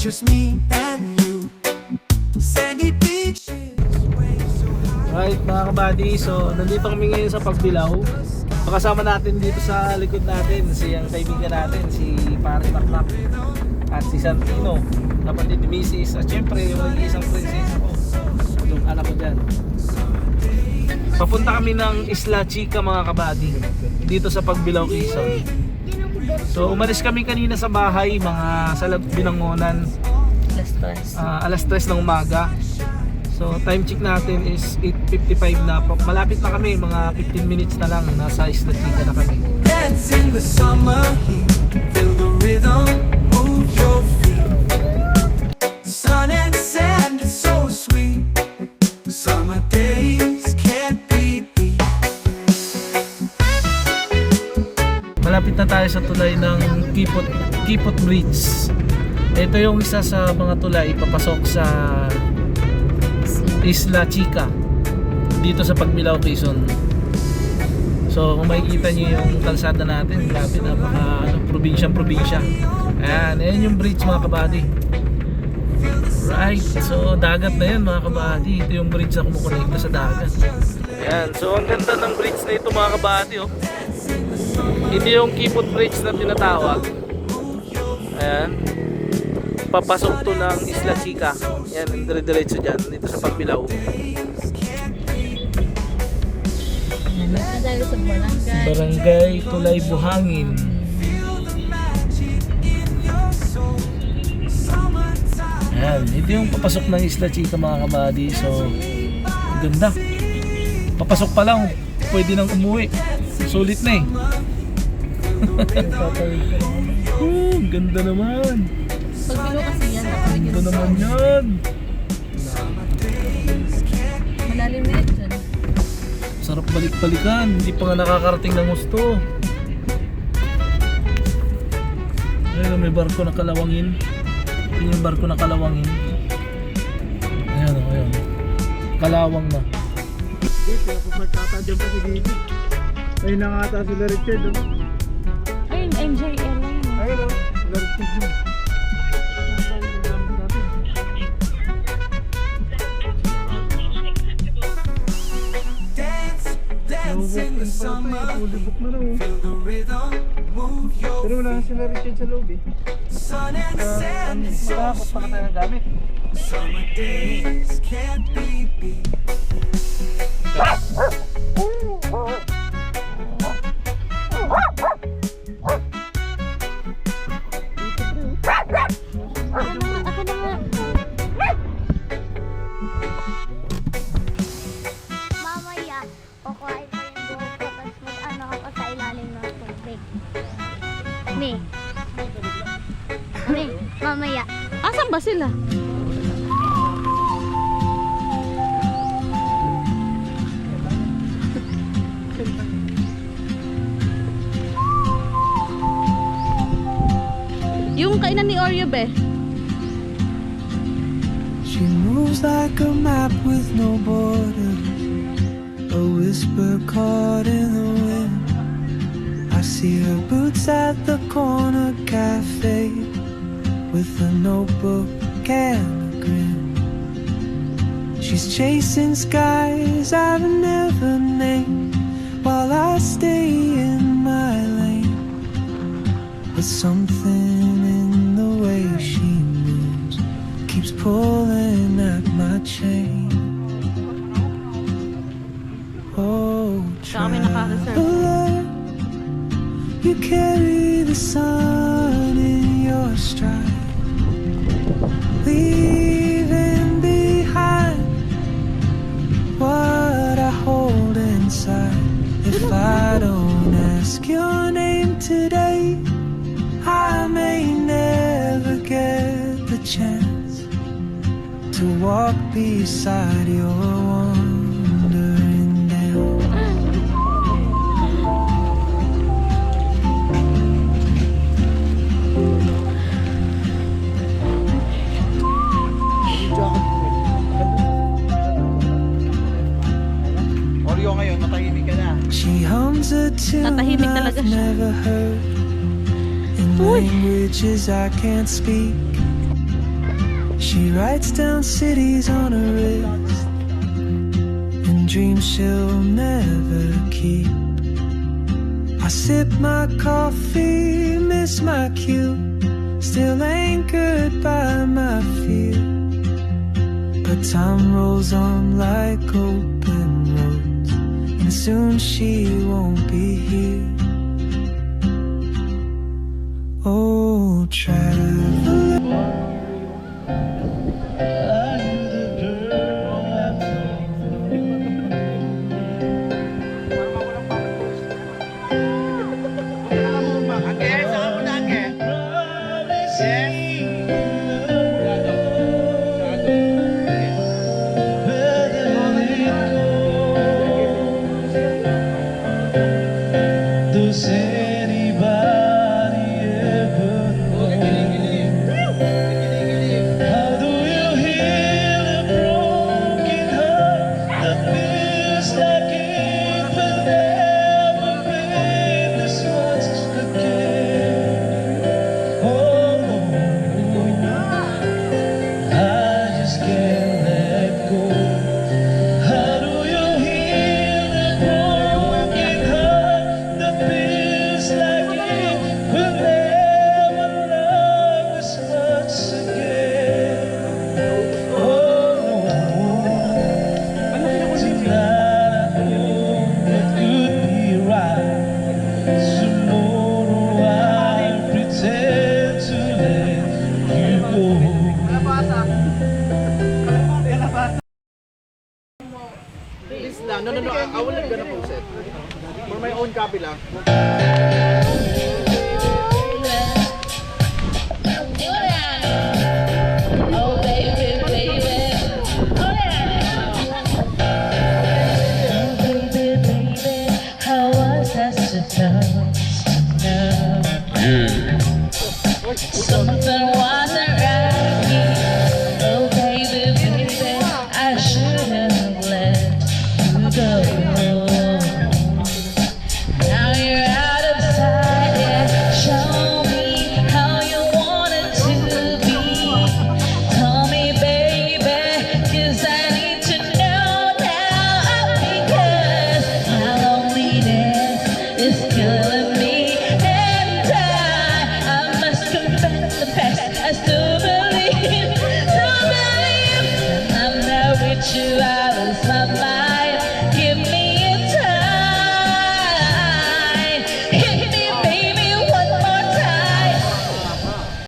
just me and you. Sandy beaches, waves so high. Right mga kabady, so nandito kami ngayon sa Pagbilao. Pakasama natin dito sa likod natin si ang kaibigan natin, si Pare Makmak at si Santino, kapatid ni Mrs. At syempre yung isang prinsesa ko, yung anak ko dyan. Papunta kami ng Isla Chica mga kabady, dito sa Pagbilao, Quezon. So umalis kami kanina sa bahay, mga sa Binangonan, alas 3 ng umaga. So time check natin is 8:55 na. Malapit na kami, mga 15 minutes na lang nasa Isla Chica na kami. Dance in the summer heat, feel the rhythm, move your feet. Sun and sand is so sweet. Summer days can't be beat. Malapit na tayo sa tulay ng Kipot Bridge. Ito yung isa sa mga tulay papasok sa Isla Chica dito sa Pagbilao, Quezon. So kung makikita niyo yung kalsada natin, grabe, napaka probinsya. Ayan yung bridge mga kabady. Right, so dagat na yan mga kabady. Ito yung bridge na kumukonekta sa dagat. Ayan, so ang ganda ng bridge na ito mga kabady, oh. Ito yung Kipot Bridge na tinatawag. Ayan, papasok to ng Isla Chica. Yan, dire-diretso dyan dito sa Pagbilao. Tayo sa barangay. Barangay Tulay Buhangin. Ayan, ito yung papasok ng Isla Chica mga kabady. So ganda, papasok pa lang pwede nang umuwi, sulit na eh. Ganda naman. Pagbilao kasi yan, Ganda naman yan. malalim na yan dyan. Sarap balik-balikan, hindi pa nga nakakarating ng gusto. Ayun, may barko na kalawangin. Yun yung barko na kalawangin. Ayan o, ayan. Kalawang na. Dito, ako magtatadyan pa si Dito. Ayun na nga ata sila Richard. Ayun, MJ Airline. Ayun o, sila Richard. Dance in the summer heat, Fully book na lang oh. feel the rhythm, move your Pero wala sila Richard sa loob eh. sun and sand is so Makakot pa ka tayo ng gamit. summer days can't be beat. Ako na nga. Mamaya, kukuhain ko yung buhok ko tapos mag-ano ako sa ilalim ng tubig. Me. Me, mamaya. Asan ba sila? Yung kainan ni Oreo be. She moves like a map with no borders, a whisper caught in the wind. I see her boots at the corner cafe with a notebook and a grin. She's chasing skies I've never named while I stay in my lane. But something in the way she moves keeps pulling at my chain. Oh, Kami naka-reserve. traveler, you carry the sun in your stride, leaving behind what I hold inside. If I don't ask your name today, I may never get the chance to walk beside your wandering down. Oreo ngayon, matahimik ka na. She hums a tune Natahimik talaga I've siya. never heard in languages I can't speak. She writes down cities on her wrist and dreams she'll never keep. I sip my coffee, miss my cue, still anchored by my fear. But time rolls on like open roads, and soon she won't be here. Oh, traveler, does anybody ever know? How do you heal a broken heart that feels like it will never be this much again? Oh, I just can't let go. How do you heal a broken heart that feels like it will never love this much again? Oh, tonight I hope it could be right. Tomorrow I'll pretend to let you go. Please lang. No. I will not gonna post it. For my own copy lang. How was I supposed to know? Something